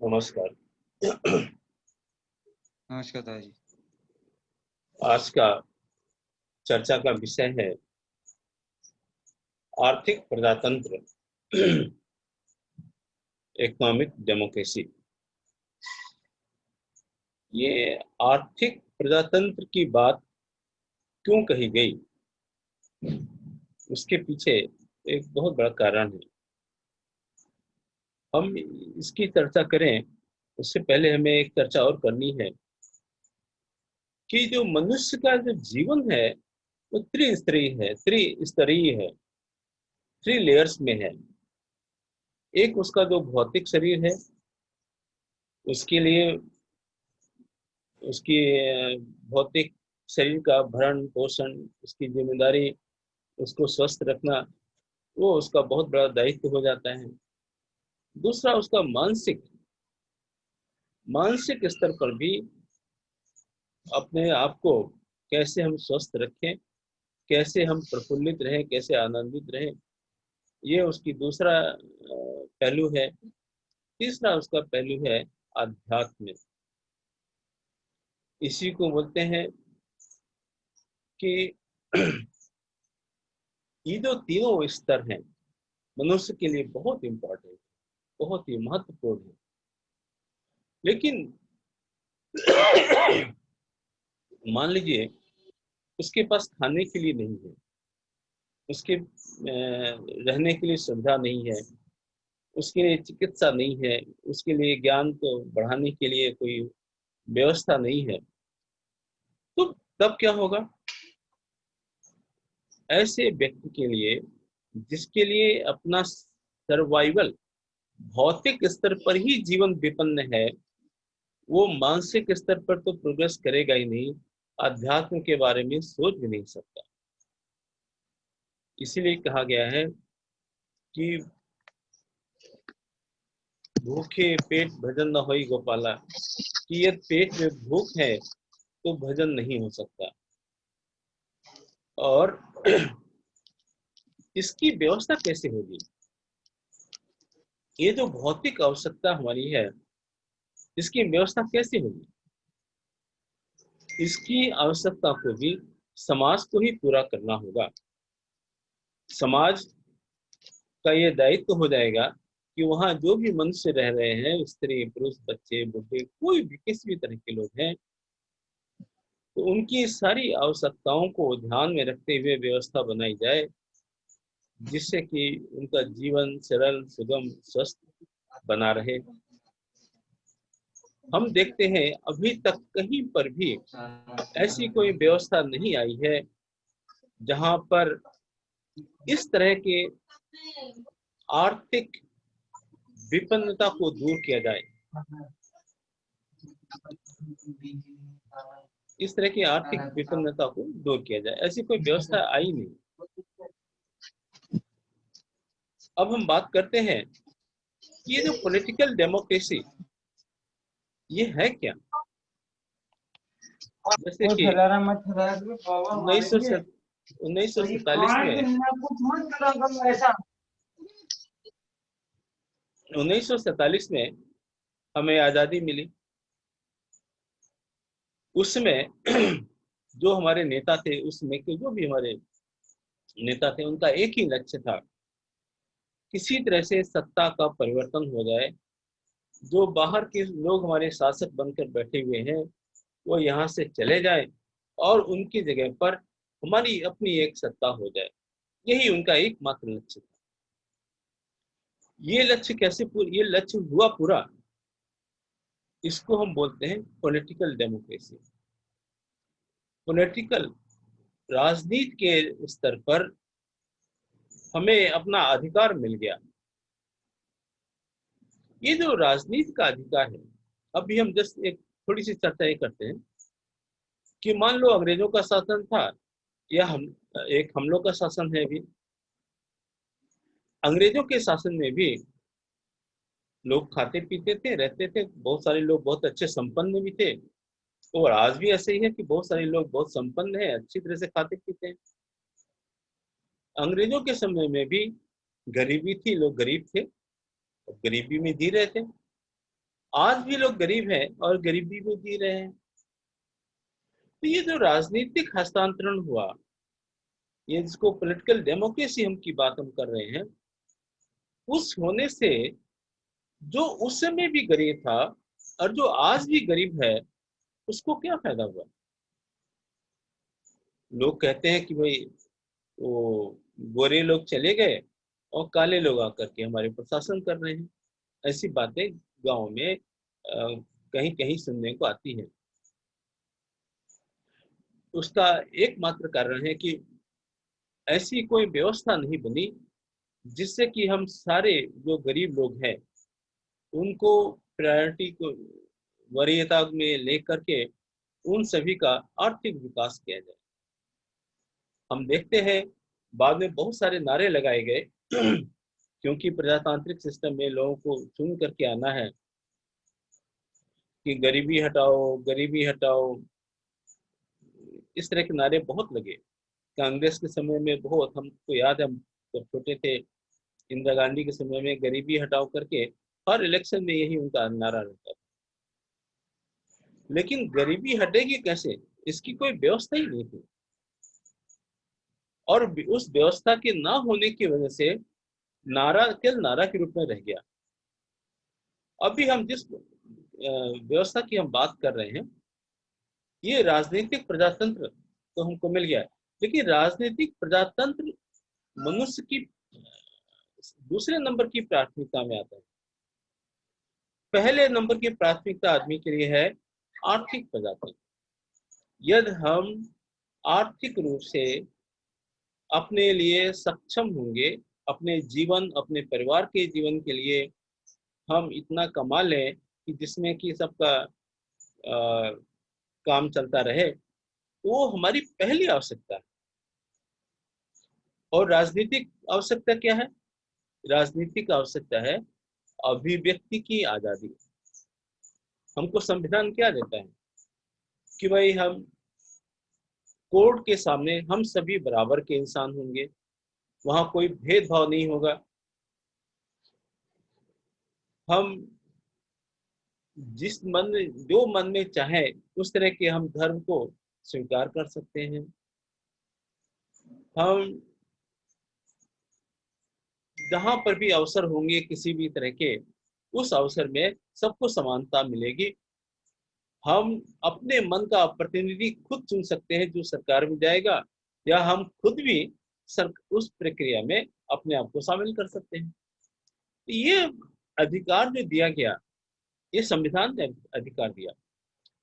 नमस्कार। नमस्कार दादाजी। आज का चर्चा का विषय है आर्थिक प्रजातंत्र, इकोनॉमिक डेमोक्रेसी। ये आर्थिक प्रजातंत्र की बात क्यों कही गई, उसके पीछे एक बहुत बड़ा कारण है। हम इसकी चर्चा करें उससे पहले हमें एक चर्चा और करनी है कि जो मनुष्य का जो जीवन है वो त्रिस्तरीय है, 3 लेयर्स में है। एक उसका जो भौतिक शरीर है, उसके लिए उसकी भौतिक शरीर का भरण पोषण, उसकी जिम्मेदारी, उसको स्वस्थ रखना, वो उसका बहुत बड़ा दायित्व हो जाता है। दूसरा उसका मानसिक स्तर पर भी अपने आप को कैसे हम स्वस्थ रखें, कैसे हम प्रफुल्लित रहें, कैसे आनंदित रहें, ये उसकी दूसरा पहलू है। तीसरा उसका पहलू है आध्यात्म। इसी को बोलते हैं कि ये जो तीनों स्तर हैं मनुष्य के लिए बहुत इम्पोर्टेंट, बहुत ही महत्वपूर्ण है। लेकिन मान लीजिए उसके पास खाने के लिए नहीं है, उसके रहने के लिए सुविधा नहीं है, उसके लिए चिकित्सा नहीं है, उसके लिए ज्ञान को बढ़ाने के लिए कोई व्यवस्था नहीं है, तो तब क्या होगा? ऐसे व्यक्ति के लिए, जिसके लिए अपना सर्वाइवल भौतिक स्तर पर ही जीवन विपन्न है, वो मानसिक स्तर पर तो प्रोग्रेस करेगा ही नहीं, अध्यात्म के बारे में सोच भी नहीं सकता। इसीलिए कहा गया है कि भूखे पेट भजन न होई गोपाला, कि यदि पेट में भूख है तो भजन नहीं हो सकता। और इसकी व्यवस्था कैसे होगी? ये जो भौतिक आवश्यकता हमारी है, इसकी व्यवस्था कैसे होगी? इसकी आवश्यकता को भी समाज को ही पूरा करना होगा। समाज का ये दायित्व हो जाएगा कि वहाँ जो भी मनुष्य रह रहे हैं, स्त्री पुरुष बच्चे बूढ़े, कोई भी किसी भी तरह के लोग हैं, तो उनकी सारी आवश्यकताओं को ध्यान में रखते हुए व्यवस्था बनाई जाए, जिससे कि उनका जीवन सरल सुगम स्वस्थ बना रहे। हम देखते हैं अभी तक कहीं पर भी ऐसी कोई व्यवस्था नहीं आई है जहां पर इस तरह के आर्थिक विपन्नता को दूर किया जाए। इस तरह की आर्थिक विपन्नता को दूर किया जाए, ऐसी कोई व्यवस्था आई नहीं। अब हम बात करते हैं कि ये जो पॉलिटिकल डेमोक्रेसी, ये है क्या? जैसे कि 1947 में 1947 में हमें आज़ादी मिली। उसमें जो हमारे नेता थे, उसमें के जो भी हमारे नेता थे, उनका एक ही लक्ष्य था, किसी तरह से सत्ता का परिवर्तन हो जाए, जो बाहर के लोग हमारे शासक बनकर बैठे हुए हैं वो यहाँ से चले जाए और उनकी जगह पर हमारी अपनी एक सत्ता हो जाए। यही उनका एकमात्र लक्ष्य था। ये लक्ष्य कैसे ये लक्ष्य हुआ पूरा, इसको हम बोलते हैं पॉलिटिकल डेमोक्रेसी। पॉलिटिकल राजनीति के स्तर पर हमें अपना अधिकार मिल गया। ये जो राजनीति का अधिकार है, अभी हम जस्ट एक थोड़ी सी चर्चा ये करते हैं कि मान लो अंग्रेजों का शासन था या हम लोग का शासन है। भी अंग्रेजों के शासन में भी लोग खाते पीते थे, रहते थे, बहुत सारे लोग बहुत अच्छे संपन्न भी थे, और आज भी ऐसे ही है कि बहुत सारे लोग बहुत संपन्न हैं, अच्छी तरह से खाते पीते हैं। अंग्रेजों के समय में भी गरीबी थी, लोग गरीब थे, गरीबी में जी रहे थे। आज भी लोग गरीब हैं और गरीबी में जी रहे हैं। तो ये जो राजनीतिक हस्तांतरण हुआ, ये जिसको पॉलिटिकल डेमोक्रेसी हम की बात हम कर रहे हैं, उस होने से जो उस समय भी गरीब था और जो आज भी गरीब है, उसको क्या फायदा हुआ? लोग कहते हैं कि भाई वो गोरे लोग चले गए और काले लोग आकर के हमारे प्रशासन कर रहे हैं। ऐसी बातें गांव में कहीं कहीं सुनने को आती है। उसका एकमात्र कारण है कि ऐसी कोई व्यवस्था नहीं बनी जिससे कि हम सारे जो गरीब लोग हैं उनको प्रायोरिटी को वरीयता में लेकर के उन सभी का आर्थिक विकास किया जाए। हम देखते हैं बाद में बहुत सारे नारे लगाए गए क्योंकि प्रजातांत्रिक सिस्टम में लोगों को चुन करके आना है कि गरीबी हटाओ, गरीबी हटाओ। इस तरह के नारे बहुत लगे। कांग्रेस के समय में बहुत, हमको याद है, हम जब छोटे थे, इंदिरा गांधी के समय में गरीबी हटाओ करके हर इलेक्शन में यही उनका नारा रहता था। लेकिन गरीबी हटेगी कैसे, इसकी कोई व्यवस्था ही नहीं थी। और उस व्यवस्था के ना होने की वजह से नारा केवल नारा के रूप में रह गया। अभी हम जिस व्यवस्था की हम बात कर रहे हैं, ये राजनीतिक प्रजातंत्र तो हमको मिल गया, लेकिन राजनीतिक प्रजातंत्र मनुष्य की दूसरे नंबर की प्राथमिकता में आता है। पहले नंबर की प्राथमिकता आदमी के लिए है आर्थिक प्रजातंत्र। यदि हम आर्थिक रूप से अपने लिए सक्षम होंगे, अपने जीवन, अपने परिवार के जीवन के लिए हम इतना कमा लें कि जिसमें कि सबका काम चलता रहे, तो वो हमारी पहली आवश्यकता है। और राजनीतिक आवश्यकता क्या है? राजनीतिक आवश्यकता है अभिव्यक्ति की आजादी। हमको संविधान क्या देता है कि भाई हम कोर्ट के सामने हम सभी बराबर के इंसान होंगे, वहां कोई भेदभाव नहीं होगा। हम जिस मन में, जो मन में चाहे उस तरह के हम धर्म को स्वीकार कर सकते हैं। हम जहां पर भी अवसर होंगे किसी भी तरह के, उस अवसर में सबको समानता मिलेगी। हम अपने मन का प्रतिनिधि खुद चुन सकते हैं जो सरकार में जाएगा, या हम खुद भी उस प्रक्रिया में अपने आप को शामिल कर सकते हैं। ये अधिकार जो दिया गया, ये संविधान ने अधिकार दिया।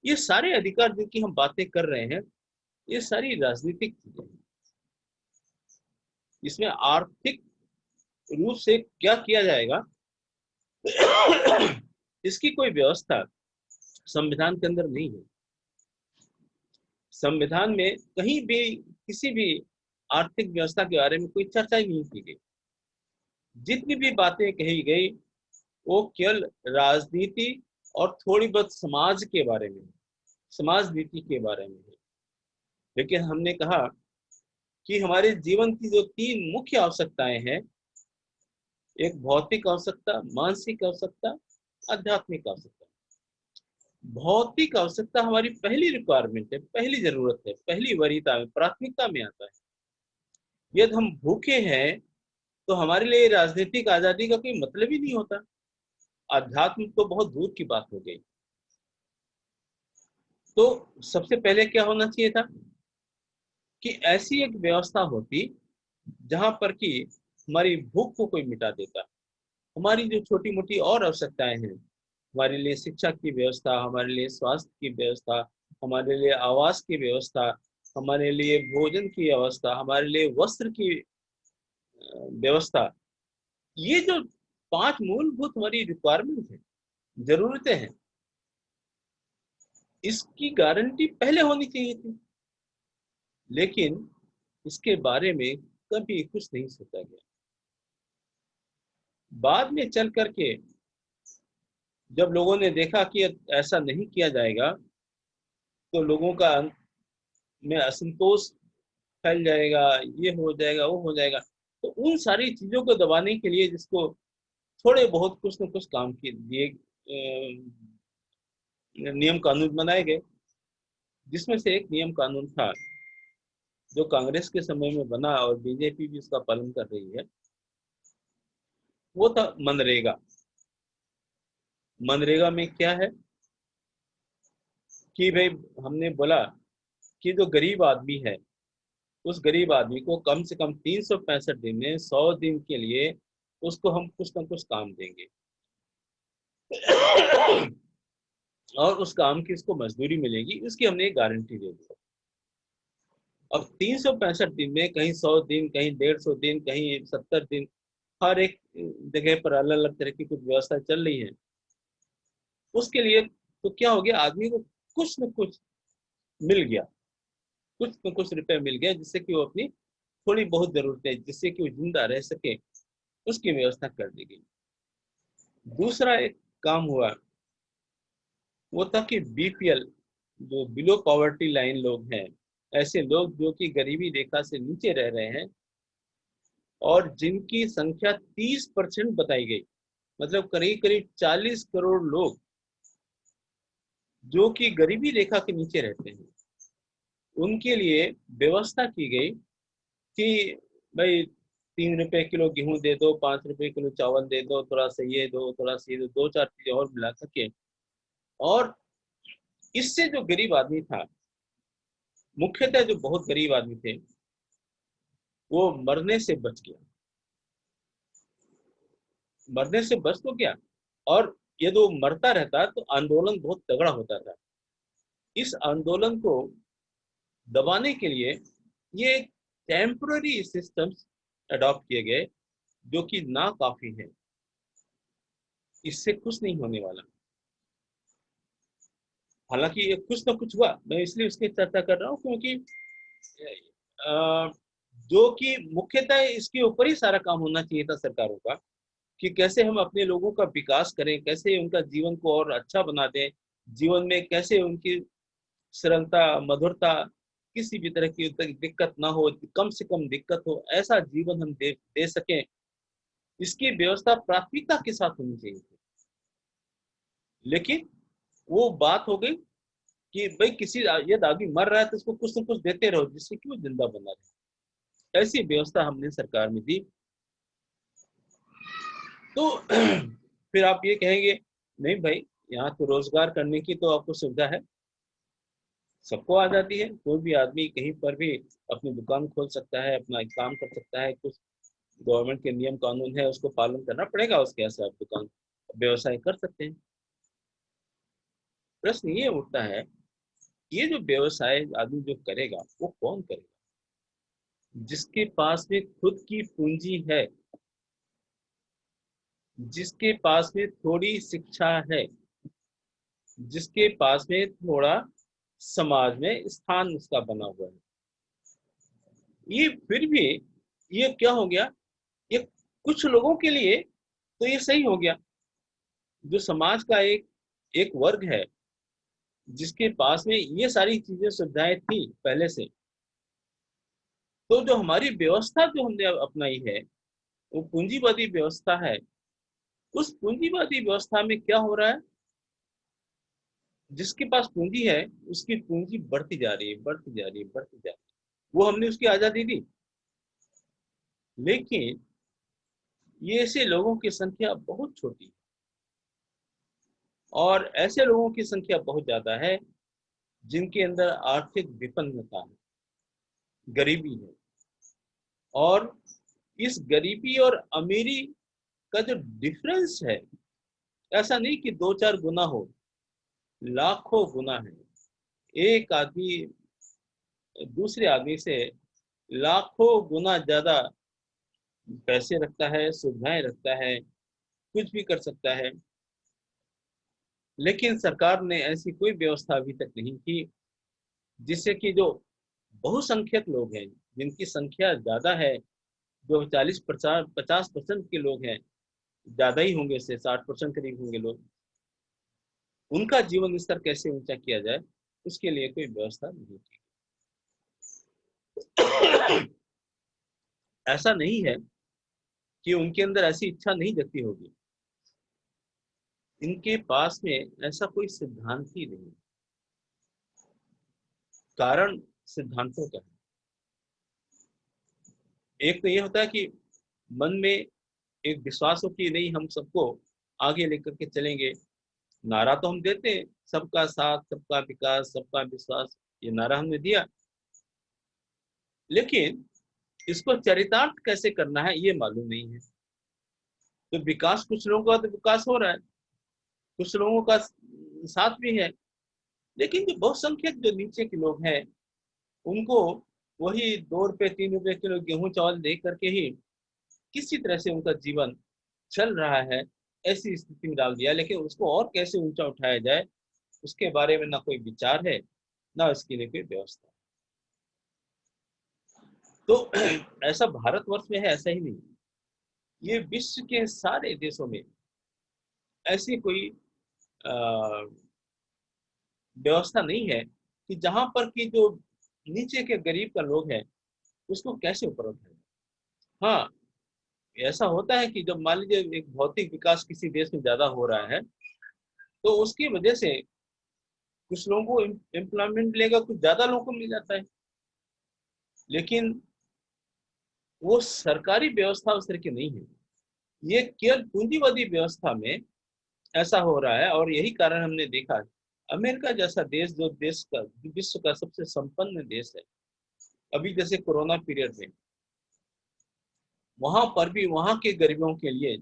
ये सारे अधिकार जिनकी हम बातें कर रहे हैं, ये सारी राजनीतिक चीजें हैं। इसमें आर्थिक रूप से क्या किया जाएगा इसकी कोई व्यवस्था संविधान के अंदर नहीं है। संविधान में कहीं भी किसी भी आर्थिक व्यवस्था के बारे में कोई चर्चा ही नहीं की गई। जितनी भी बातें कही गई वो केवल राजनीति और थोड़ी बहुत समाज के बारे में, समाज नीति के बारे में है। लेकिन हमने कहा कि हमारे जीवन की जो तीन मुख्य आवश्यकताएं हैं, एक भौतिक आवश्यकता, मानसिक आवश्यकता, आध्यात्मिक आवश्यकता। भौतिक आवश्यकता हमारी पहली रिक्वायरमेंट है, पहली जरूरत है, पहली वरीयता में, प्राथमिकता में आता है। यदि हम भूखे हैं तो हमारे लिए राजनीतिक आजादी का कोई मतलब ही नहीं होता। अध्यात्म तो बहुत दूर की बात हो गई। तो सबसे पहले क्या होना चाहिए था कि ऐसी एक व्यवस्था होती जहां पर कि हमारी भूख को कोई मिटा देता। हमारी जो छोटी मोटी और आवश्यकताएं हैं, हमारे लिए शिक्षा की व्यवस्था, हमारे लिए स्वास्थ्य की व्यवस्था, हमारे लिए आवास की व्यवस्था, हमारे लिए भोजन की व्यवस्था, हमारे लिए वस्त्र की व्यवस्था, ये जो पांच मूलभूत हमारी रिक्वायरमेंट है, जरूरतें हैं, इसकी गारंटी पहले होनी चाहिए थी। लेकिन इसके बारे में कभी कुछ नहीं सोचा गया। बाद में चल करके जब लोगों ने देखा कि ऐसा नहीं किया जाएगा तो लोगों का में असंतोष फैल जाएगा, ये हो जाएगा, वो हो जाएगा। तो उन सारी चीजों को दबाने के लिए जिसको थोड़े बहुत कुछ न कुछ काम किए दिए नियम कानून बनाए गए, जिसमें से एक नियम कानून था जो कांग्रेस के समय में बना और बीजेपी भी उसका पालन कर रही है, वो था मनरेगा। मनरेगा में क्या है कि भाई हमने बोला कि जो गरीब आदमी है उस गरीब आदमी को कम से कम 365 दिन में 100 दिन के लिए उसको हम कुछ ना कुछ काम देंगे और उस काम की उसको मजदूरी मिलेगी, उसकी हमने एक गारंटी दे दी। अब 365 दिन में कहीं 100 दिन, कहीं 150 दिन, कहीं 70 दिन, हर एक जगह पर अलग अलग तरह की कुछ व्यवस्था चल रही है। उसके लिए तो क्या हो गया, आदमी को कुछ न कुछ मिल गया, कुछ न कुछ रुपए मिल गया, जिससे कि वो अपनी थोड़ी बहुत जरूरतें, जिससे कि वो जिंदा रह सके, उसकी व्यवस्था कर दी गई। दूसरा एक काम हुआ वो था कि बीपीएल, जो बिलो पॉवर्टी लाइन लोग हैं, ऐसे लोग जो कि गरीबी रेखा से नीचे रह रहे हैं और जिनकी संख्या 30% बताई गई, मतलब करीब करीब 40 करोड़ लोग जो कि गरीबी रेखा के नीचे रहते हैं, उनके लिए व्यवस्था की गई कि भाई 3 रुपए किलो गेहूं दे दो, 5 रुपए किलो चावल दे दो, थोड़ा सा ये दो, थोड़ा सा ये दो, दो चार चीजें और मिला सके। और इससे जो गरीब आदमी था, मुख्यतः जो बहुत गरीब आदमी थे, वो मरने से बच गया, मरने से बच तो गया। और यदि वो मरता रहता तो आंदोलन बहुत तगड़ा होता था। इस आंदोलन को दबाने के लिए ये टेम्पररी सिस्टम्स अडॉप्ट किए गए, जो कि ना काफी है, इससे कुछ नहीं होने वाला। हालांकि ये कुछ ना कुछ हुआ, मैं इसलिए उसकी चर्चा कर रहा हूँ क्योंकि जो कि मुख्यतः इसके ऊपर ही सारा काम होना चाहिए था सरकारों का, कि कैसे हम अपने लोगों का विकास करें, कैसे उनका जीवन को और अच्छा बना दें, जीवन में कैसे उनकी सरलता, मधुरता, किसी भी तरह की दिक्कत ना हो, कम से कम दिक्कत हो, ऐसा जीवन हम दे सकें, इसकी व्यवस्था प्राथमिकता के साथ होनी चाहिए। लेकिन वो बात हो गई कि भाई किसी यदि आदमी मर रहा है तो उसको कुछ न कुछ देते रहो जिससे कि वो जिंदा बना रहे। ऐसी व्यवस्था हमने सरकार में दी। तो फिर आप ये कहेंगे नहीं भाई, यहाँ तो रोजगार करने की तो आपको सुविधा है, सबको आ जाती है, कोई भी आदमी कहीं पर भी अपनी दुकान खोल सकता है, अपना काम कर सकता है, कुछ गवर्नमेंट के नियम कानून है उसको पालन करना पड़ेगा, उसके ऐसे आप दुकान व्यवसाय कर सकते हैं। प्रश्न ये उठता है, ये जो व्यवसाय आदमी जो करेगा वो कौन करेगा? जिसके पास में खुद की पूंजी है, जिसके पास में थोड़ी शिक्षा है, जिसके पास में थोड़ा समाज में स्थान उसका बना हुआ है। ये फिर भी ये क्या हो गया, ये कुछ लोगों के लिए तो ये सही हो गया, जो समाज का एक एक वर्ग है जिसके पास में ये सारी चीजें सुविधाएं थी पहले से। तो जो हमारी व्यवस्था जो हमने अपनाई है वो पूंजीवादी व्यवस्था है। उस पूंजीवादी व्यवस्था में क्या हो रहा है, जिसके पास पूंजी है उसकी पूंजी बढ़ती जा रही है, बढ़ती जा रही है, बढ़ती जा रही है। वो हमने उसकी आजादी दी, लेकिन ये ऐसे लोगों की संख्या बहुत छोटी है और ऐसे लोगों की संख्या बहुत ज्यादा है जिनके अंदर आर्थिक विपन्नता है, गरीबी है। और इस गरीबी और अमीरी का जो डिफरेंस है, ऐसा नहीं कि दो चार गुना हो, लाखों गुना है। एक आदमी दूसरे आदमी से लाखों गुना ज्यादा पैसे रखता है, सुविधाएं रखता है, कुछ भी कर सकता है। लेकिन सरकार ने ऐसी कोई व्यवस्था अभी तक नहीं की जिससे कि जो बहुसंख्यक लोग हैं, जिनकी संख्या ज्यादा है, जो 40-50% के लोग हैं, ज्यादा ही होंगे, से 60% करीब होंगे लोग, उनका जीवन स्तर कैसे ऊंचा किया जाए, उसके लिए कोई व्यवस्था नहीं की। ऐसा नहीं है कि उनके अंदर ऐसी इच्छा नहीं जगती होगी, इनके पास में ऐसा कोई सिद्धांत ही नहीं। कारण सिद्धांतों का है। एक तो ये होता है कि मन में एक विश्वास हो कि नहीं, हम सबको आगे लेकर के चलेंगे। नारा तो हम देते हैं, सबका साथ, सबका विकास, सबका विश्वास, ये नारा हमने दिया, लेकिन इसको चरितार्थ कैसे करना है ये मालूम नहीं है। तो विकास, कुछ लोगों का तो विकास हो रहा है, कुछ लोगों का साथ भी है, लेकिन जो बहुसंख्यक जो नीचे के लोग हैं, उनको वही 2 रुपए 3 रुपए किलो गेहूं चावल दे करके ही किसी तरह से उनका जीवन चल रहा है, ऐसी स्थिति में डाल दिया। लेकिन उसको और कैसे ऊंचा उठाया जाए, उसके बारे में ना कोई विचार है, ना उसके लिए कोई व्यवस्था। तो ऐसा भारतवर्ष में है, ऐसा ही नहीं, ये विश्व के सारे देशों में ऐसी कोई व्यवस्था नहीं है कि जहां पर कि जो नीचे के गरीब का लोग है उसको कैसे ऊपर उठाए। हाँ, ऐसा होता है कि जब मान लीजिए एक भौतिक विकास किसी देश में ज्यादा हो रहा है, तो उसकी वजह से कुछ लोगों को एम्प्लॉयमेंट मिलेगा, कुछ ज्यादा लोगों को मिल जाता है। लेकिन वो सरकारी व्यवस्था उस तरह की नहीं है, ये केवल पूंजीवादी व्यवस्था में ऐसा हो रहा है। और यही कारण हमने देखा, अमेरिका जैसा देश, जो देश का, विश्व का सबसे संपन्न देश है, अभी जैसे कोरोना पीरियड में वहां पर भी वहां के गरीबों के लिए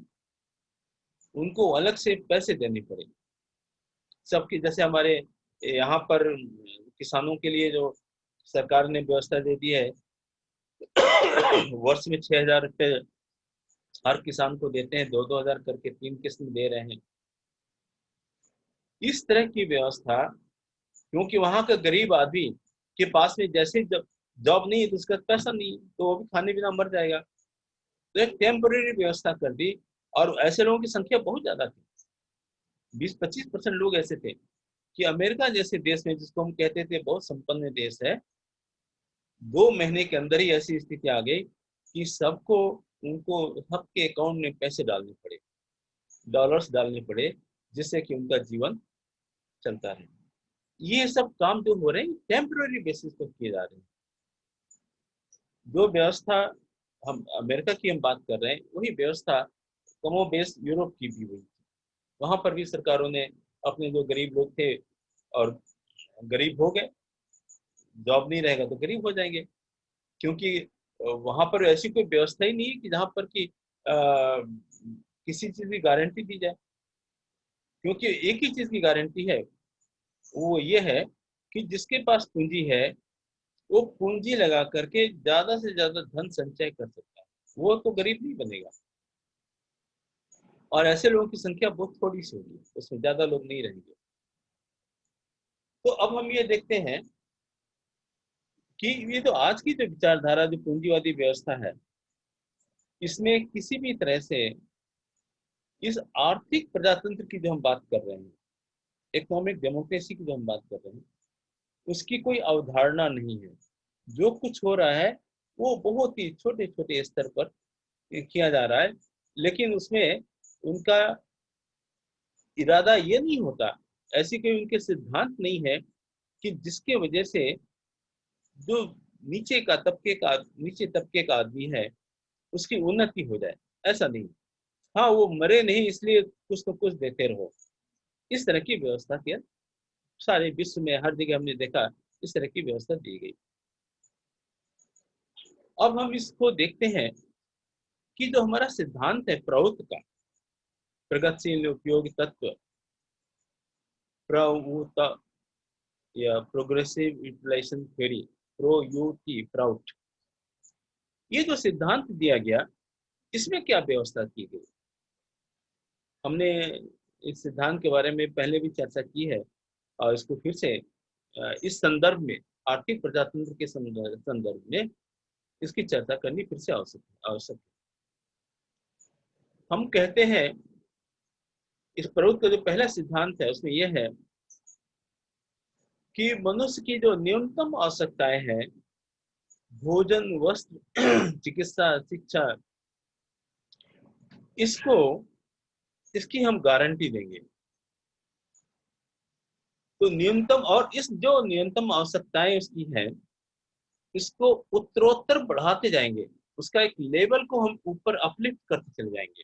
उनको अलग से पैसे देने पड़े। सबकी जैसे हमारे यहाँ पर किसानों के लिए जो सरकार ने व्यवस्था दे दी है, वर्ष में 6,000 रुपये हर किसान को देते हैं, 2-2 हजार करके 3 किस्त में दे रहे हैं। इस तरह की व्यवस्था, क्योंकि वहां का गरीब आदमी के पास में जैसे जब जॉब नहीं है तो उसका पैसा नहीं है, तो वो भी खाने बिना मर जाएगा। तो एक टेम्पोरेरी व्यवस्था कर दी, और ऐसे लोगों की संख्या बहुत ज्यादा थी। 20-25% लोग ऐसे थे कि अमेरिका जैसे देश में, जिसको हम कहते थे बहुत संपन्न देश है, 2 महीने के अंदर ही ऐसी स्थिति आ गई कि सबको, उनको सबके अकाउंट में पैसे डालने पड़े, डॉलर्स डालने पड़े, जिससे कि उनका जीवन चलता रहे। ये सब काम जो हो रहे हैं टेम्पररी बेसिस पर किए जा रहे हैं। जो व्यवस्था हम अमेरिका की हम बात कर रहे हैं, वही व्यवस्था कमोबेश यूरोप की भी हुई थी। वहां पर भी सरकारों ने अपने जो गरीब लोग थे, और गरीब हो गए, जॉब नहीं रहेगा तो गरीब हो जाएंगे, क्योंकि वहां पर ऐसी कोई व्यवस्था ही नहीं है कि जहां पर कि किसी चीज की गारंटी दी जाए। क्योंकि एक ही चीज की गारंटी है, वो ये है कि जिसके पास पूंजी है वो पूंजी लगा करके ज्यादा से ज्यादा धन संचय कर सकता है, वो तो गरीब नहीं बनेगा। और ऐसे लोगों की संख्या बहुत थोड़ी सी होगी, उसमें ज्यादा लोग नहीं रहेंगे। तो अब हम ये देखते हैं कि ये जो आज की जो विचारधारा, जो पूंजीवादी व्यवस्था है, इसमें किसी भी तरह से इस आर्थिक प्रजातंत्र की जो हम बात कर रहे हैं, इकोनॉमिक डेमोक्रेसी की जो हम बात कर रहे हैं, उसकी कोई अवधारणा नहीं है। जो कुछ हो रहा है वो बहुत ही छोटे छोटे स्तर पर किया जा रहा है, लेकिन उसमें उनका इरादा ये नहीं होता, ऐसी कोई उनके सिद्धांत नहीं है कि जिसके वजह से जो नीचे तबके का आदमी है उसकी उन्नति हो जाए। ऐसा नहीं, हाँ वो मरे नहीं इसलिए कुछ तो कुछ देते रहो, इस तरह की व्यवस्था किया सारे विश्व में हर जगह हमने देखा, इस तरह की व्यवस्था दी गई। अब हम इसको देखते हैं कि जो हमारा सिद्धांत है प्रवृत्त का, प्रगतिशील उपयोगी तत्व, प्रवृत्त या progressive utilisation theory, pro U T PROUT, ये जो सिद्धांत दिया गया, इसमें क्या व्यवस्था की गई। हमने इस सिद्धांत के बारे में पहले भी चर्चा की है, और इसको फिर से इस संदर्भ में, आर्थिक प्रजातंत्र के संदर्भ में इसकी चर्चा करनी फिर से आवश्यक आवश्यक है। हम कहते हैं इस प्रवृत्ति का जो पहला सिद्धांत है उसमें यह है कि मनुष्य की जो न्यूनतम आवश्यकताएं हैं, भोजन, वस्त्र, चिकित्सा, शिक्षा, इसको, इसकी हम गारंटी देंगे। तो न्यूनतम, और इस जो न्यूनतम आवश्यकताएं उसकी है, इसको उत्तरोत्तर बढ़ाते जाएंगे, उसका एक लेवल को हम ऊपर अपलिफ्ट करते चले जाएंगे।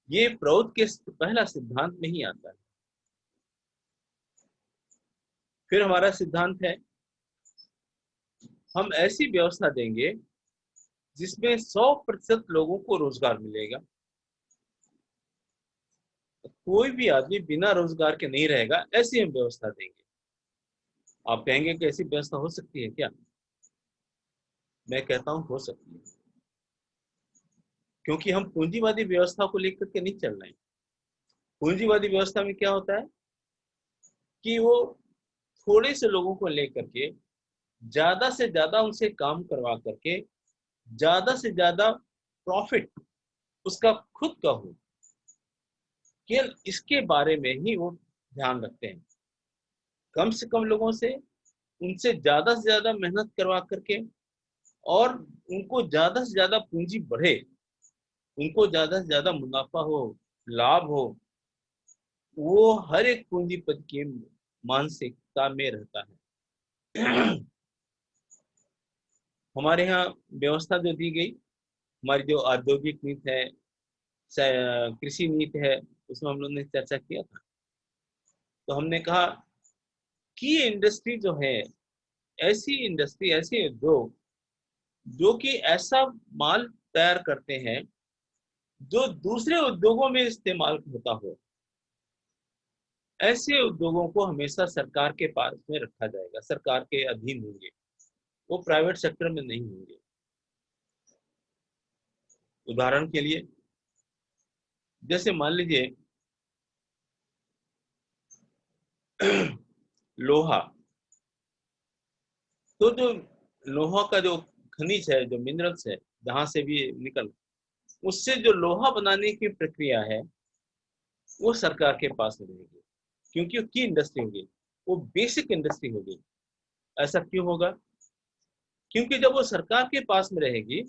ये प्रौद्ध के पहला सिद्धांत में ही आता है। फिर हमारा सिद्धांत है, हम ऐसी व्यवस्था देंगे जिसमें 100% लोगों को रोजगार मिलेगा, कोई भी आदमी बिना रोजगार के नहीं रहेगा, ऐसी हम व्यवस्था देंगे। आप कहेंगे कि ऐसी व्यवस्था हो सकती है क्या? मैं कहता हूं हो सकती है, क्योंकि हम पूंजीवादी व्यवस्था को लेकर के नहीं चल रहे हैं। पूंजीवादी व्यवस्था में क्या होता है कि वो थोड़े से लोगों को लेकर के ज्यादा से ज्यादा उनसे काम करवा करके ज्यादा से ज्यादा प्रॉफिट उसका खुद का हो, केवल इसके बारे में ही वो ध्यान रखते हैं। कम से कम लोगों से, उनसे ज्यादा मेहनत करवा करके, और उनको ज्यादा से ज्यादा पूंजी बढ़े, उनको ज्यादा से ज्यादा मुनाफा हो, लाभ हो, वो हर एक पूंजीपति की मानसिकता में रहता है। हमारे यहाँ व्यवस्था जो दी गई, हमारी जो औद्योगिक नीति है, कृषि नीति है, उसमें हम लोग ने चर्चा किया था। तो हमने कहा कि इंडस्ट्री जो है, ऐसी इंडस्ट्री, ऐसे उद्योग जो कि ऐसा माल तैयार करते हैं जो दूसरे उद्योगों में इस्तेमाल होता हो, ऐसे उद्योगों को हमेशा सरकार के पास में रखा जाएगा, सरकार के अधीन होंगे, वो प्राइवेट सेक्टर में नहीं होंगे। उदाहरण के लिए, जैसे मान लीजिए लोहा, तो जो लोहा का जो खनिज है, जो मिनरल्स है, जहां से भी निकल, उससे जो लोहा बनाने की प्रक्रिया है वो सरकार के पास में रहेगी, क्योंकि की इंडस्ट्री होगी, वो बेसिक इंडस्ट्री होगी। ऐसा क्यों होगा? क्योंकि जब वो सरकार के पास में रहेगी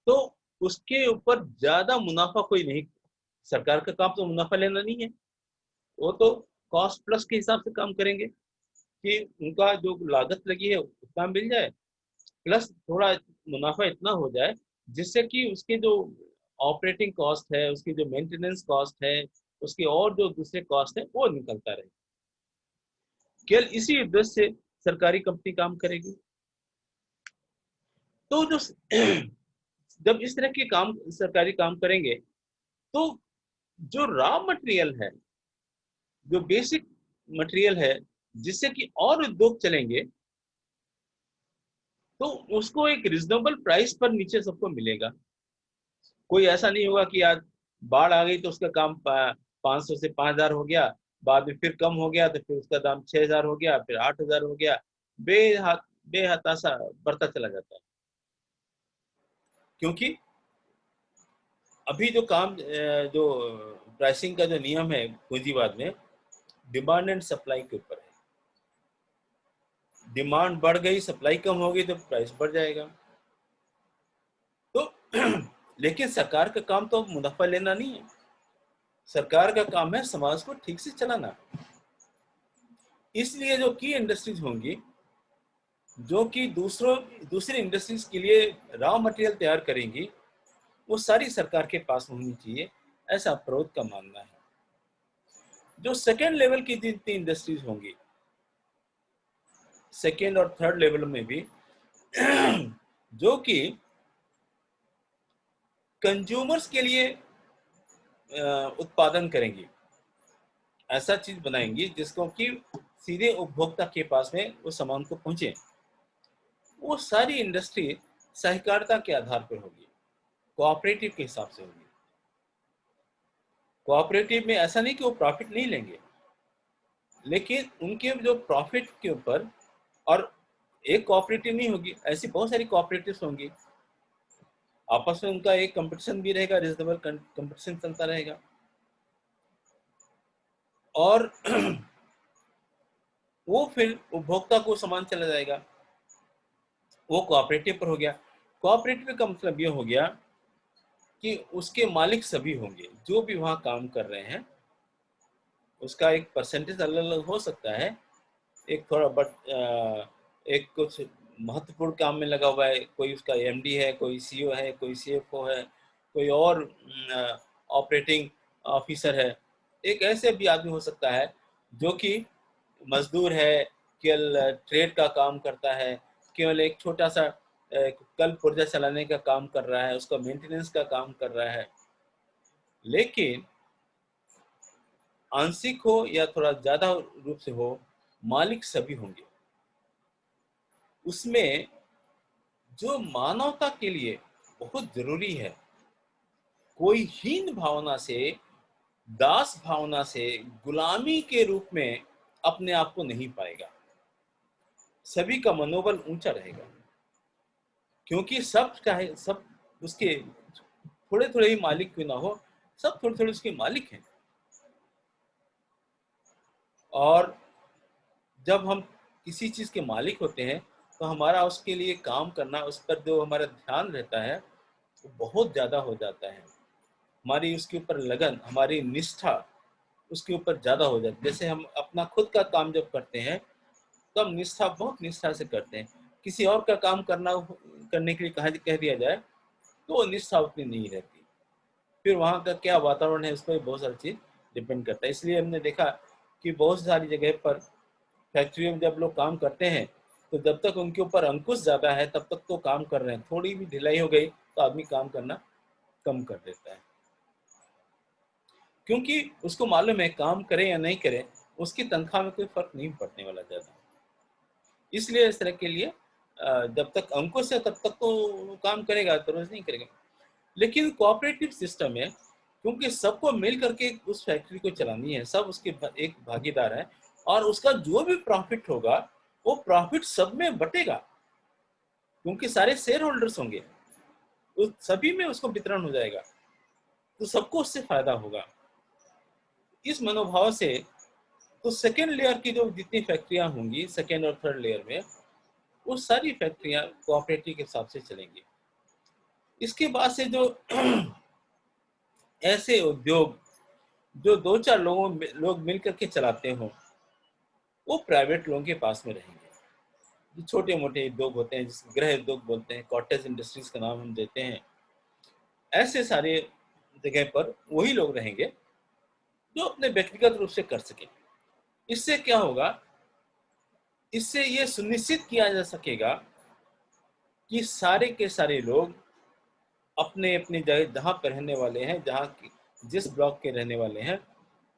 तो उसके ऊपर ज्यादा मुनाफा कोई नहीं, सरकार का काम तो मुनाफा लेना नहीं है, वो तो कॉस्ट प्लस के हिसाब से काम करेंगे कि उनका जो लागत लगी है उतना मिल जाए, प्लस थोड़ा मुनाफा इतना हो जाए जिससे कि उसके जो ऑपरेटिंग कॉस्ट है, उसकी जो मेंटेनेंस कॉस्ट है, उसके और जो दूसरे कॉस्ट है वो निकलता रहे। केवल इसी उद्देश्य से सरकारी कंपनी काम करेगी। तो जो जब इस तरह के काम सरकारी काम करेंगे, तो जो रॉ मटेरियल है, जो बेसिक मटेरियल है, जिससे कि और उद्योग चलेंगे, तो उसको एक रिजनेबल प्राइस पर नीचे सबको मिलेगा। कोई ऐसा नहीं होगा कि आज बाढ़ आ गई तो उसका काम 500 से 5000 हो गया, बाद में फिर कम हो गया तो फिर उसका दाम 6000 हो गया, फिर 8000 हो गया, बेहताशा बढ़ता चला जाता है। क्योंकि अभी जो काम जो प्राइसिंग का जो नियम है पूंजीवाद में, डिमांड एंड सप्लाई के ऊपर है। डिमांड बढ़ गई, सप्लाई कम हो गई तो प्राइस बढ़ जाएगा। तो लेकिन सरकार का काम तो मुनाफा लेना नहीं है, सरकार का काम है समाज को ठीक से चलाना। इसलिए जो की इंडस्ट्रीज होंगी, जो कि दूसरी इंडस्ट्रीज के लिए रॉ मटेरियल तैयार करेंगी, वो सारी सरकार के पास होनी चाहिए, ऐसा प्रौद्ध का मानना है। जो सेकेंड लेवल की जितनी इंडस्ट्रीज होंगी, सेकेंड और थर्ड लेवल में भी जो कि कंज्यूमर्स के लिए उत्पादन करेंगी, ऐसा चीज बनाएंगी जिसको कि सीधे उपभोक्ता के पास में वो सामान को पहुंचे, वो सारी इंडस्ट्री सहकारिता के आधार पर होगी, कोऑपरेटिव के हिसाब से होगी। कोऑपरेटिव में ऐसा नहीं कि वो प्रॉफिट नहीं लेंगे, लेकिन उनके जो प्रॉफिट के ऊपर, और एक कोऑपरेटिव नहीं होगी, ऐसी बहुत सारी कोऑपरेटिव्स होंगी, आपस में उनका एक कंपटीशन भी रहेगा, रीजनेबल कंपटीशन चलता रहेगा। और वो फिर उपभोक्ता को सामान चला जाएगा, वो कोऑपरेटिव पर हो गया। कोऑपरेटिव का मतलब ये हो गया कि उसके मालिक सभी होंगे, जो भी वहां काम कर रहे हैं, उसका एक परसेंटेज अलग अलग हो सकता है, एक थोड़ा बट एक कुछ महत्वपूर्ण काम में लगा हुआ है, कोई उसका एमडी है, कोई सीईओ है, कोई सीएफओ है, कोई और ऑपरेटिंग ऑफिसर है। एक ऐसे भी आदमी हो सकता है जो कि मजदूर है, केवल ट्रेड का काम करता है, केवल एक छोटा सा कल पुर्जा चलाने का काम कर रहा है, उसका मेंटेनेंस का काम कर रहा है। लेकिन आंशिक हो या थोड़ा ज्यादा रूप से हो, मालिक सभी होंगे। उसमें जो मानवता के लिए बहुत जरूरी है, कोई हीन भावना से, दास भावना से, गुलामी के रूप में अपने आप को नहीं पाएगा। सभी का मनोबल ऊंचा रहेगा, क्योंकि सब चाहे सब उसके थोड़े थोड़े ही मालिक क्यों ना हो, सब थोड़े थोड़े उसके मालिक हैं। और जब हम किसी चीज के मालिक होते हैं तो हमारा उसके लिए काम करना, उस पर जो हमारा ध्यान रहता है वो बहुत ज्यादा हो जाता है। हमारी उसके ऊपर लगन, हमारी निष्ठा उसके ऊपर ज्यादा हो जाती है। जैसे हम अपना खुद का काम जब करते हैं तो हम निष्ठा, बहुत निष्ठा से करते हैं। किसी और का काम करने के लिए कह दिया जाए तो वो निष्ठा उतनी नहीं रहती। फिर वहाँ का क्या वातावरण है उस पर बहुत सारी चीज डिपेंड करता है। इसलिए हमने देखा कि बहुत सारी जगह पर फैक्ट्रियों में जब लोग काम करते हैं तो जब तक उनके ऊपर अंकुश ज्यादा है तब तक तो काम कर रहे हैं, थोड़ी भी ढिलाई हो गई तो आदमी काम करना कम कर देता है, क्योंकि उसको मालूम है काम करे या नहीं करे उसकी तनख्वाह में कोई फर्क नहीं पड़ने वाला ज्यादा। इसलिए इस तरह के लिए जब तक अंकुश है तब तक तो काम करेगा, अदरवाइज नहीं करेगा। लेकिन कोऑपरेटिव सिस्टम है, क्योंकि सबको मिल करके उस फैक्ट्री को चलानी है, सब उसके एक भागीदार है, और उसका जो भी प्रॉफिट होगा वो प्रॉफिट सब में बटेगा, क्योंकि सारे शेयर होल्डर्स होंगे, उस सभी में उसको वितरण हो जाएगा, तो सबको उससे फायदा होगा। इस मनोभाव से तो सेकेंड लेयर की जो जितनी फैक्ट्रियां होंगी सेकेंड और थर्ड लेयर में, वो सारी फैक्ट्रियां कोऑपरेटिव के हिसाब से चलेंगी। इसके बाद से जो ऐसे उद्योग जो दो चार लोग मिल करके चलाते हो, वो प्राइवेट लोगों के पास में रहेंगे। जो छोटे मोटे उद्योग होते हैं, जिसको गृह उद्योग बोलते हैं, कॉटेज इंडस्ट्रीज का नाम हम देते हैं, ऐसे सारे जगह पर वही लोग रहेंगे जो अपने व्यक्तिगत रूप से कर सके। इससे क्या होगा, इससे ये सुनिश्चित किया जा सकेगा कि सारे के सारे लोग अपने अपने जगह जहाँ पर रहने वाले हैं, जिस ब्लॉक के रहने वाले हैं,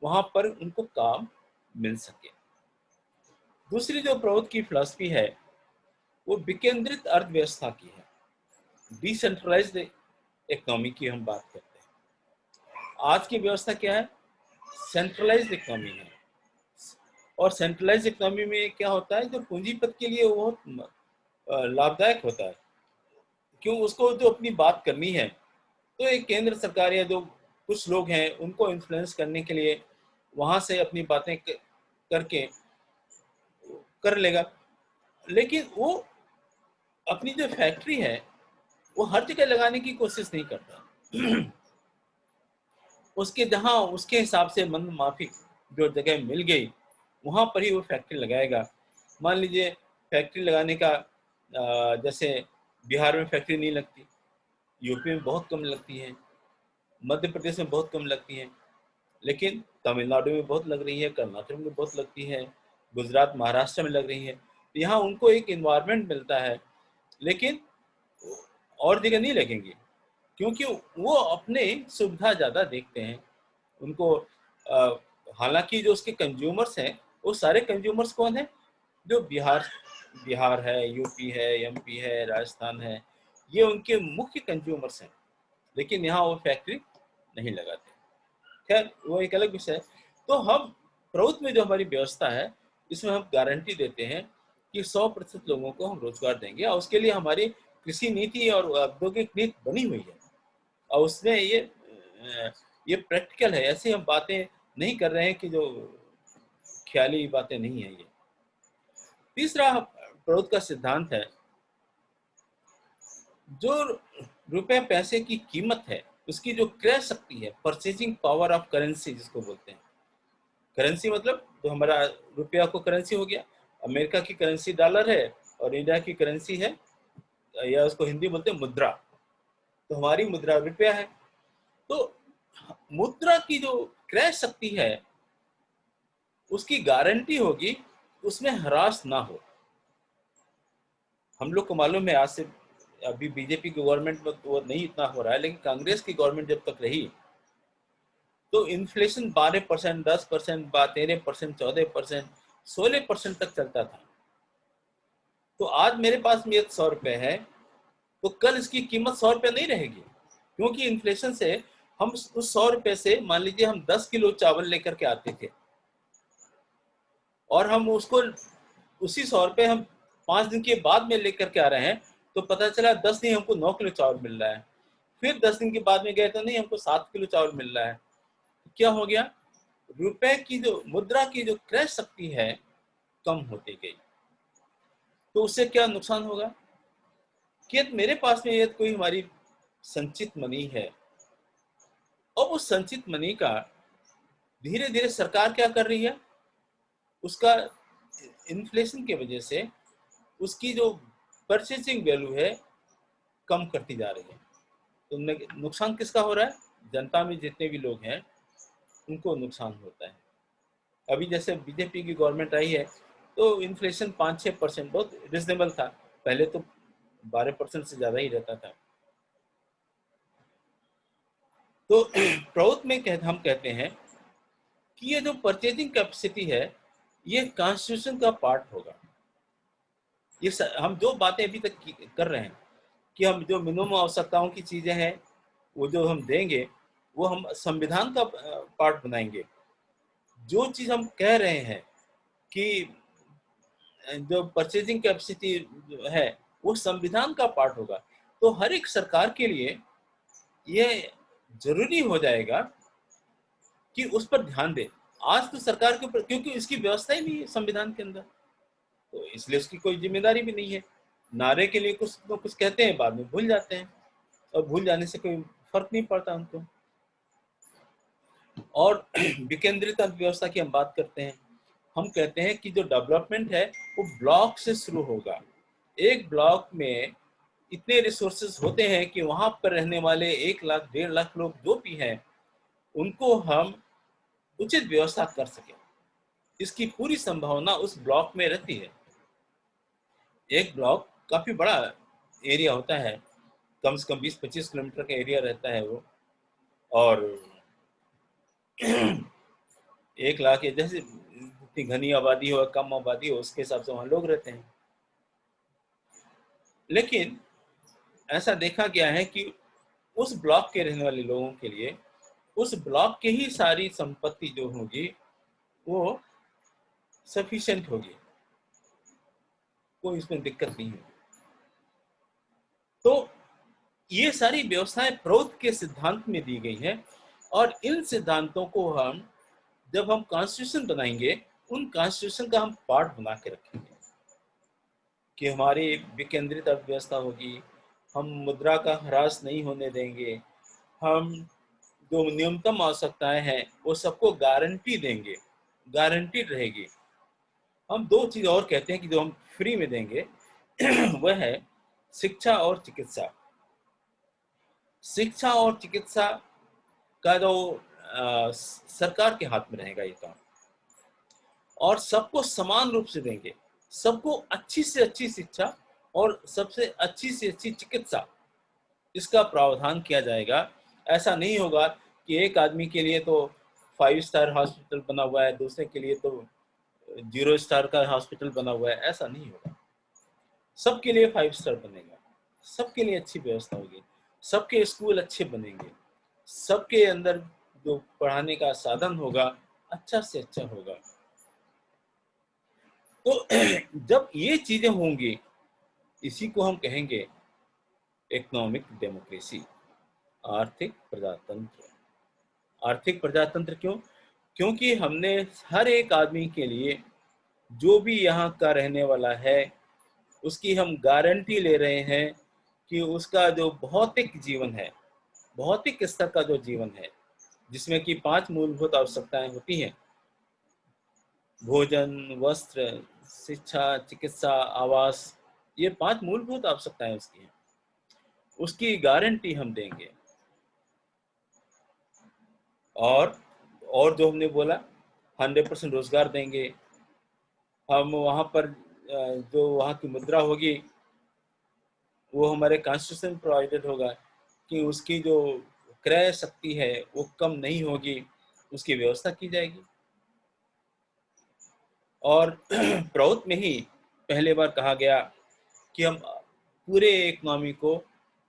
वहां पर उनको काम मिल सके। दूसरी जो प्रौद्योगिकी की फिलॉसफी है वो विकेंद्रित अर्थव्यवस्था की है, डिसेंट्रलाइज्ड इकोनॉमी की हम बात करते हैं। आज की व्यवस्था क्या है, सेंट्रलाइज्ड इकोनॉमी है। और सेंट्रलाइज्ड इकोनॉमी में क्या होता है, जो पूंजीपति के लिए वो लाभदायक होता है, क्यों, उसको जो अपनी बात करनी है तो एक केंद्र सरकार या जो कुछ लोग हैं उनको इन्फ्लुएंस करने के लिए वहां से अपनी बातें करके कर लेगा। लेकिन वो अपनी जो फैक्ट्री है वो हर जगह लगाने की कोशिश नहीं करता। उसके जहां उसके हिसाब से मन माफिक जो जगह मिल गई वहां पर ही वो फैक्ट्री लगाएगा। मान लीजिए फैक्ट्री लगाने का जैसे बिहार में फैक्ट्री नहीं लगती, यूपी में बहुत कम लगती है, मध्य प्रदेश में बहुत कम लगती है, लेकिन तमिलनाडु में बहुत लग रही है, कर्नाटक में बहुत लगती है, गुजरात महाराष्ट्र में लग रही है। यहाँ उनको एक इन्वायरमेंट मिलता है, लेकिन और जगह नहीं लगेंगे, क्योंकि वो अपने सुविधा ज़्यादा देखते हैं। उनको हालांकि जो उसके कंज्यूमर्स हैं वो सारे कंज्यूमर्स कौन है, जो बिहार है, यूपी है, एमपी है, राजस्थान है, ये उनके मुख्य कंज्यूमर्स हैं। लेकिन यहाँ वो फैक्ट्री नहीं लगाते। खैर वो एक अलग विषय है। तो हम प्रभुत्व में जो हमारी व्यवस्था है इसमें हम गारंटी देते हैं कि 100% लोगों को हम रोजगार देंगे, और उसके लिए हमारी कृषि नीति और औद्योगिक नीति बनी हुई है, और उसमें ये प्रैक्टिकल है। ऐसी हम बातें नहीं कर रहे हैं कि जो ख्याली बातें नहीं है। ये तीसरा प्रभुत्व का सिद्धांत है, जो रुपए पैसे की कीमत है उसकी जो क्रय शक्ति है, परचेजिंग पावर ऑफ करेंसी जिसको बोलते हैं, करेंसी मतलब जो हमारा रुपया को करेंसी हो गया, अमेरिका की करेंसी डॉलर है और इंडिया की करेंसी है, या उसको हिंदी बोलते हैं मुद्रा, तो हमारी मुद्रा रुपया है। तो मुद्रा की जो क्रय शक्ति है उसकी गारंटी होगी उसमें ह्रास ना हो। हम लोग को मालूम है, आज से अभी बीजेपी की गवर्नमेंट में तो वो नहीं इतना हो रहा है, लेकिन कांग्रेस की गवर्नमेंट जब तक रही तो इन्फ्लेशन 12%, 10%, 13%, 14%, 16% तक चलता था। तो आज मेरे पास में 100 रुपए है तो कल इसकी कीमत 100 रुपए नहीं रहेगी, क्योंकि इन्फ्लेशन से हम उस 100 रुपए से, मान लीजिए हम 10 किलो चावल लेकर के आते थे और हम उसको उसी 100 रुपए हम 5 दिन के बाद में लेकर के आ रहे हैं, तो पता चला 10 दिन हमको 9 किलो चावल मिल रहा है। फिर 10 दिन के बाद में गए तो नहीं, हमको 7 किलो चावल मिल रहा है। क्या हो गया? रुपए की जो मुद्रा की जो क्रय शक्ति है कम होती गई। तो उससे क्या नुकसान होगा कि मेरे पास में ये कोई हमारी संचित मनी है, और उस संचित मनी का धीरे धीरे सरकार क्या कर रही है, उसका इन्फ्लेशन की वजह से उसकी जो परचेसिंग वैल्यू है कम करती जा रही है। तो नुकसान किसका हो रहा है? जनता में जितने भी लोग हैं उनको नुकसान होता है। अभी जैसे बीजेपी की गवर्नमेंट आई है तो इन्फ्लेशन 5-6% बहुत रिजनेबल था, पहले तो 12% से ज्यादा ही रहता था। तो प्रौत में हम कहते हैं कि ये जो परचेजिंग कैपेसिटी है ये कॉन्स्टिट्यूशन का पार्ट होगा। ये हम जो बातें अभी तक कर रहे हैं कि हम जो मिनिमम आवश्यकताओं की चीजें हैं वो जो हम देंगे वो हम संविधान का पार्ट बनाएंगे। जो चीज हम कह रहे हैं कि जो परचेजिंग कैपेसिटी है वो संविधान का पार्ट होगा, तो हर एक सरकार के लिए ये जरूरी हो जाएगा कि उस पर ध्यान दे। आज तो सरकार के ऊपर, क्योंकि इसकी व्यवस्था ही नहीं है संविधान के अंदर, तो इसलिए उसकी कोई जिम्मेदारी भी नहीं है। नारे के लिए कुछ तो कुछ कहते हैं, बाद में भूल जाते हैं, और भूल जाने से कोई फर्क नहीं पड़ता उनको। और विकेंद्रित अर्थव्यवस्था की हम बात करते हैं, हम कहते हैं कि जो डेवलपमेंट है वो ब्लॉक से शुरू होगा। एक ब्लॉक में इतने रिसोर्सेज होते हैं कि वहां पर रहने वाले 1 लाख 1.5 लाख लोग जो भी हैं उनको हम उचित व्यवस्था कर सके, इसकी पूरी संभावना उस ब्लॉक में रहती है। एक ब्लॉक काफी बड़ा एरिया होता है, कम से कम 20-25 किलोमीटर का एरिया रहता है वो, और 1 लाख या जैसे जितनी घनी आबादी हो कम आबादी हो उसके हिसाब से वहां लोग रहते हैं। लेकिन ऐसा देखा गया है कि उस ब्लॉक के रहने वाले लोगों के लिए उस ब्लॉक की ही सारी संपत्ति जो होगी वो सफिशिएंट होगी, कोई इसमें दिक्कत नहीं है। तो ये सारी व्यवस्थाएं प्रौत के सिद्धांत में दी गई हैं, और इन सिद्धांतों को हम जब हम कॉन्स्टिट्यूशन बनाएंगे उन कॉन्स्टिट्यूशन का हम पार्ट बना के रखेंगे कि हमारी विकेंद्रित अर्थव्यवस्था होगी, हम मुद्रा का ह्रास नहीं होने देंगे, हम जो न्यूनतम आवश्यकताएं हैं वो सबको गारंटी देंगे, गारंटीड रहेगी। हम 2 चीज और कहते हैं कि जो हम फ्री में देंगे वह है शिक्षा और चिकित्सा। शिक्षा और चिकित्सा का जो सरकार के हाथ में रहेगा ये काम, और सबको समान रूप से देंगे, सबको अच्छी से अच्छी शिक्षा और सबसे अच्छी से अच्छी चिकित्सा, इसका प्रावधान किया जाएगा। ऐसा नहीं होगा कि एक आदमी के लिए तो 5 स्टार हॉस्पिटल बना हुआ है, दूसरे के लिए तो 0 स्टार का हॉस्पिटल बना हुआ है, ऐसा नहीं होगा। सबके लिए 5 स्टार बनेगा, सबके लिए अच्छी व्यवस्था होगी, सबके स्कूल अच्छे बनेंगे, सबके अंदर जो पढ़ाने का साधन होगा अच्छा से अच्छा होगा। तो जब ये चीजें होंगी इसी को हम कहेंगे इकोनॉमिक डेमोक्रेसी, आर्थिक प्रजातंत्र। आर्थिक प्रजातंत्र क्यों? क्योंकि हमने हर एक आदमी के लिए जो भी यहाँ का रहने वाला है उसकी हम गारंटी ले रहे हैं कि उसका जो भौतिक जीवन है, भौतिक स्तर का जो जीवन है जिसमें कि 5 मूलभूत आवश्यकताएं होती हैं, भोजन, वस्त्र, शिक्षा, चिकित्सा, आवास, ये 5 मूलभूत आवश्यकताएं उसकी हैं। उसकी गारंटी हम देंगे। और जो हमने बोला 100% रोजगार देंगे। हम वहाँ पर जो वहाँ की मुद्रा होगी वो हमारे कॉन्स्टिट्यूशन प्रोवाइडेड होगा कि उसकी जो क्रय शक्ति है वो कम नहीं होगी, उसकी व्यवस्था की जाएगी। और प्रउत में ही पहले बार कहा गया कि हम पूरे इकोनॉमी को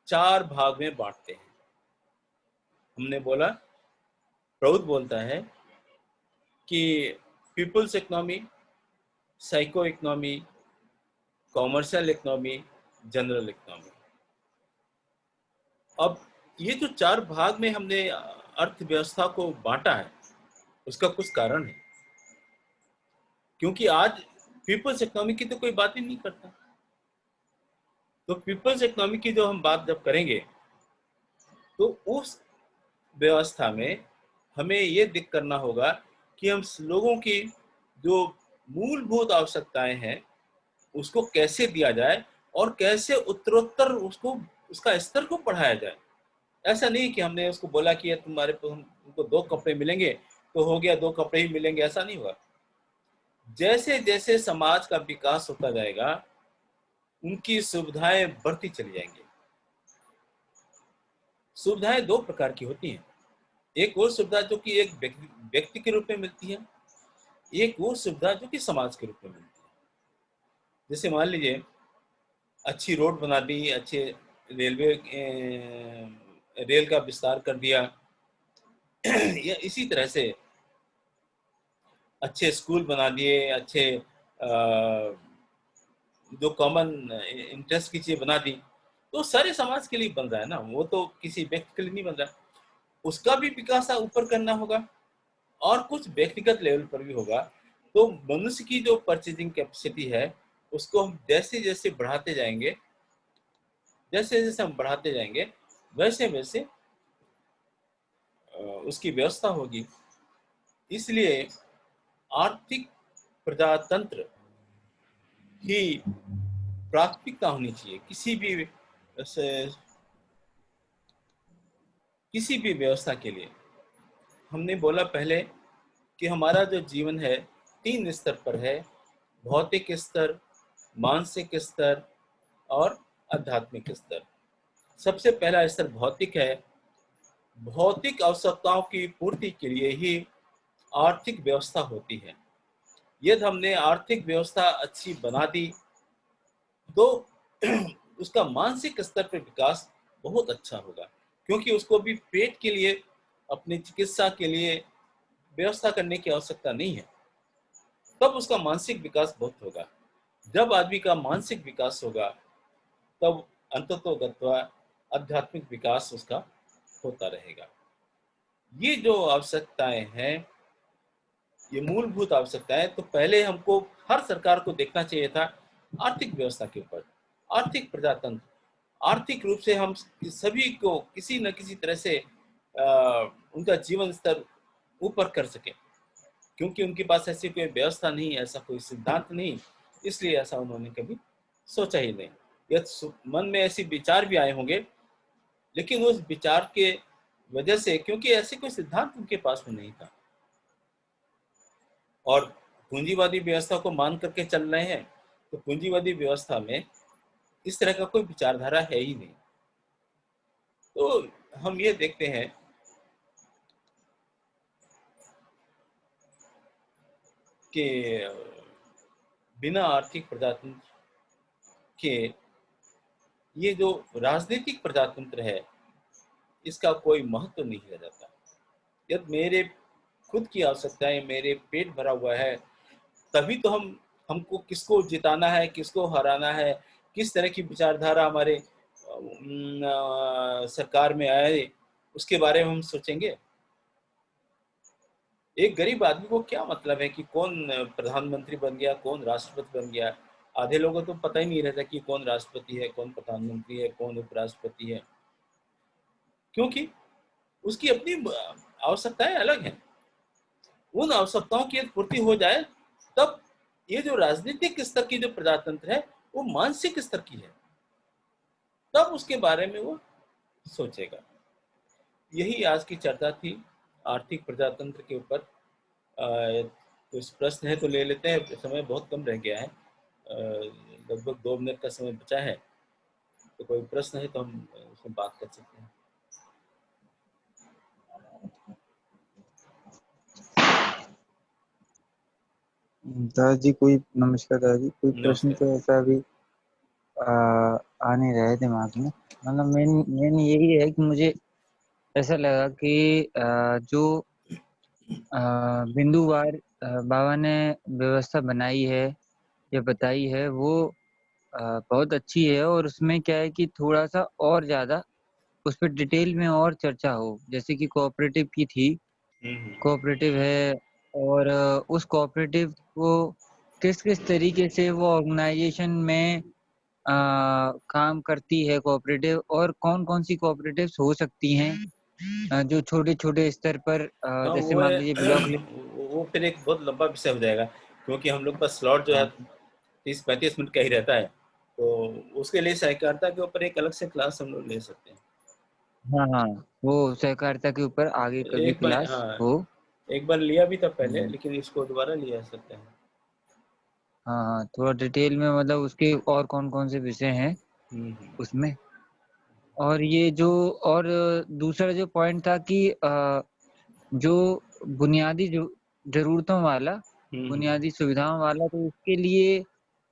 4 भाग में बांटते हैं। हमने बोला, प्रउत बोलता है कि people's economy, psycho economy, commercial economy, general economy. अब ये जो 4 भाग में हमने अर्थव्यवस्था को बांटा है उसका कुछ कारण है, क्योंकि आज पीपल्स इकोनॉमी की तो कोई बात ही नहीं करता। तो पीपल्स इकोनॉमी की जो हम बात जब करेंगे तो उस व्यवस्था में हमें ये दिख करना होगा कि हम लोगों की जो मूलभूत आवश्यकताएं हैं उसको कैसे दिया जाए और कैसे उत्तरोत्तर उसको उसका स्तर को बढ़ाया जाए। ऐसा नहीं कि हमने उसको बोला कि तुम्हारे तुमको 2 कपड़े मिलेंगे तो हो गया, 2 कपड़े ही मिलेंगे, ऐसा नहीं हुआ। जैसे जैसे समाज का विकास होता जाएगा उनकी सुविधाएं बढ़ती चली जाएंगी। सुविधाएं 2 प्रकार की होती हैं। एक वो सुविधा जो कि एक व्यक्ति के रूप में मिलती है, एक वो सुविधा जो कि समाज के रूप में मिलती है। जैसे मान लीजिए अच्छी रोड बना दी, अच्छे रेलवे रेल का विस्तार कर दिया या इसी तरह से अच्छे स्कूल बना दिए, अच्छे जो कॉमन इंटरेस्ट की चीजें बना दी, तो सारे समाज के लिए बन रहा है ना, वो तो किसी व्यक्ति के लिए नहीं बन रहा। उसका भी विकास ऊपर करना होगा और कुछ व्यक्तिगत लेवल पर भी होगा। तो मनुष्य की जो परचेजिंग कैपेसिटी है उसको हम जैसे जैसे बढ़ाते जाएंगे, जैसे जैसे हम बढ़ाते जाएंगे वैसे वैसे उसकी व्यवस्था होगी। इसलिए आर्थिक प्रजातंत्र ही प्राथमिकता होनी चाहिए किसी भी व्यवस्था के लिए। हमने बोला पहले कि हमारा जो जीवन है 3 स्तर पर है, भौतिक स्तर, मानसिक स्तर और आध्यात्मिक स्तर। सबसे पहला स्तर भौतिक है। भौतिक आवश्यकताओं की पूर्ति के लिए ही आर्थिक व्यवस्था होती है। यदि हमने आर्थिक व्यवस्था अच्छी बना दी तो उसका मानसिक स्तर पर विकास बहुत अच्छा होगा, क्योंकि उसको भी पेट के लिए, अपनी चिकित्सा के लिए व्यवस्था करने की आवश्यकता नहीं है। तब उसका मानसिक विकास बहुत होगा। जब आदमी का मानसिक विकास होगा तब अंततोगत्वा आध्यात्मिक विकास उसका होता रहेगा। ये जो आवश्यकताएं हैं, ये मूलभूत आवश्यकताएं, तो पहले हमको हर सरकार को देखना चाहिए था आर्थिक व्यवस्था के ऊपर, आर्थिक प्रजातंत्र, आर्थिक रूप से हम सभी को किसी न किसी तरह से उनका जीवन स्तर ऊपर कर सके, क्योंकि उनके पास ऐसी कोई व्यवस्था नहीं, ऐसा कोई सिद्धांत नहीं, इसलिए ऐसा उन्होंने कभी सोचा ही नहीं। यदि मन में ऐसे विचार भी आए होंगे, लेकिन उस विचार के वजह से, क्योंकि ऐसे कोई सिद्धांत उनके पास में नहीं था और पूंजीवादी व्यवस्था को मान करके चल रहे हैं, तो पूंजीवादी व्यवस्था में इस तरह का कोई विचारधारा है ही नहीं। तो हम ये देखते हैं कि बिना आर्थिक प्रजातंत्र के ये जो राजनीतिक प्रजातंत्र है इसका कोई महत्व नहीं रह जाता। यदि मेरे खुद की आवश्यकताएं, मेरे पेट भरा हुआ है, तभी तो हमको किसको जिताना है, किसको हराना है, किस तरह की विचारधारा हमारे सरकार में आए उसके बारे में हम सोचेंगे। एक गरीब आदमी को क्या मतलब है कि कौन प्रधानमंत्री बन गया, कौन राष्ट्रपति बन गया। आधे लोगों को तो पता ही नहीं रहता कि कौन राष्ट्रपति है, कौन प्रधानमंत्री है, कौन उपराष्ट्रपति है, क्योंकि उसकी अपनी आवश्यकताएं अलग हैं। उन आवश्यकताओं की पूर्ति हो जाए तब ये जो राजनीतिक स्तर की जो प्रजातंत्र है वो मानसिक स्तर की है, तब उसके बारे में वो सोचेगा। यही आज की चर्चा थी आर्थिक प्रजातंत्र के ऊपर। कुछ प्रश्न है तो ले लेते हैं, समय बहुत कम रह गया है, लगभग 2 मिनट का समय बचा है, तो कोई प्रश्न है तो हम उसमें बात कर सकते हैं। दादाजी कोई नमस्कार दादाजी, कोई प्रश्न नमस्कार। तो ऐसा अभी आ नहीं रहे दिमाग में। मतलब मेन मेन यही है कि मुझे ऐसा लगा कि जो बिंदुवार बाबा ने व्यवस्था बनाई है या बताई है वो बहुत अच्छी है, और उसमें क्या है कि थोड़ा सा और ज़्यादा उस पर डिटेल में और चर्चा हो। जैसे कि कोऑपरेटिव की थी, कोऑपरेटिव है, और उस कोऑपरेटिव को किस किस तरीके से वो ऑर्गेनाइजेशन में काम करती है कोऑपरेटिव, और कौन कौन सी कोऑपरेटिव्स हो सकती हैं जो छोटे छोटे स्तर पर हाँ जैसे वो मान है। लीजिए ब्लॉक वो फिर एक बहुत लंबा विषय हो जाएगा, क्योंकि हम लोग का स्लॉट जो है हाँ 30-35 मिनट का ही रहता है, तो उसके लिए सहकारिता के ऊपर एक अलग से क्लास हम लोग ले सकते हैं। हाँ हाँ, वो सहकारिता के ऊपर आगे कभी एक बार, क्लास हाँ, हो। एक बार लिया भी था पहले, हम्म, लेकिन इसको दोबारा लिया जा सकते हैं। हाँ हाँ, थोड़ा डिटेल में मतलब उसके और कौन कौन से विषय हैं हम्म हम्म उसमें। और ये जो और दूसरा जो पॉइंट था कि जो बुनियादी जो जरूरतों वाला, हम्म बुनियादी सुविधाओं वाला, तो उसके लिए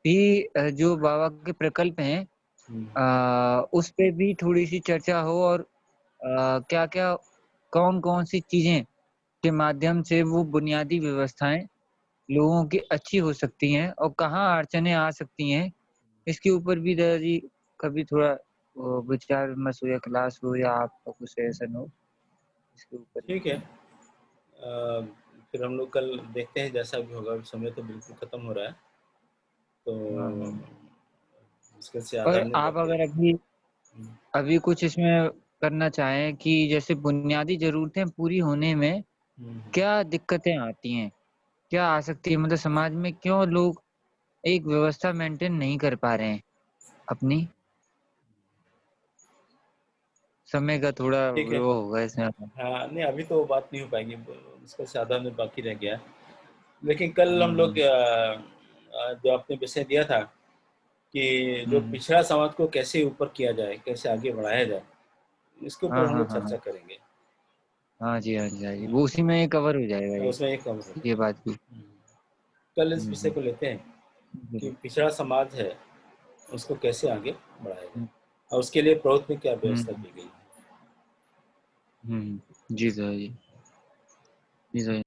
भी जो बाबा के प्रकल्प हैं हम्म उस पे भी थोड़ी सी चर्चा हो, और क्या क्या कौन कौन सी चीजें के माध्यम से वो बुनियादी व्यवस्थाएं लोगों की अच्छी हो सकती हैं और कहाँ अड़चने आ सकती हैं, इसके ऊपर भी दादाजी कभी थोड़ा वो विचार विमर्श हो या क्लास हो या आपका कुछ सेशन हो इसके ऊपर भी। ठीक है। फिर हम लोग कल देखते हैं, जैसा भी होगा। समय तो बिल्कुल खत्म हो रहा है, तो हाँ हाँ। मुश्किल से और आधा मिनट आप बाकी अगर है। अभी अभी कुछ इसमें करना चाहें कि जैसे बुनियादी जरूरतें पूरी होने में हम्म। क्या दिक्कतें आती हैं, क्या आ सकती है, मतलब समाज में क्यों लोग एक व्यवस्था मेंटेन नहीं कर पा रहे हैं अपनी। समय का थोड़ा ठीक है। वो होगा इसमें। हाँ नहीं, अभी तो बात नहीं हो पाएगी, मुश्किल से आधा मिनट बाकी रह गया है। लेकिन कल हम लोग हम्म जो आपने विषय दिया था कि जो हम्म, पिछड़ा समाज को कैसे ऊपर किया जाए, कैसे आगे बढ़ाया जाए, इसके ऊपर हाँ हम हाँ लोग हाँ चर्चा हाँ करेंगे। हाँ जी, हाँ जी, हाँ जी, वो हाँ, उसी में कवर हो जाएगा उसमें एक कम ये होगा। बात भी। कल इस विषय हम्म को लेते हैं कि हम्म पिछड़ा समाज है, उसको कैसे आगे बढ़ाया जाए, हम्म और उसके लिए प्रवृत्ति में क्या व्यवस्था हम्म की गई है। जी सर, जी जी सर।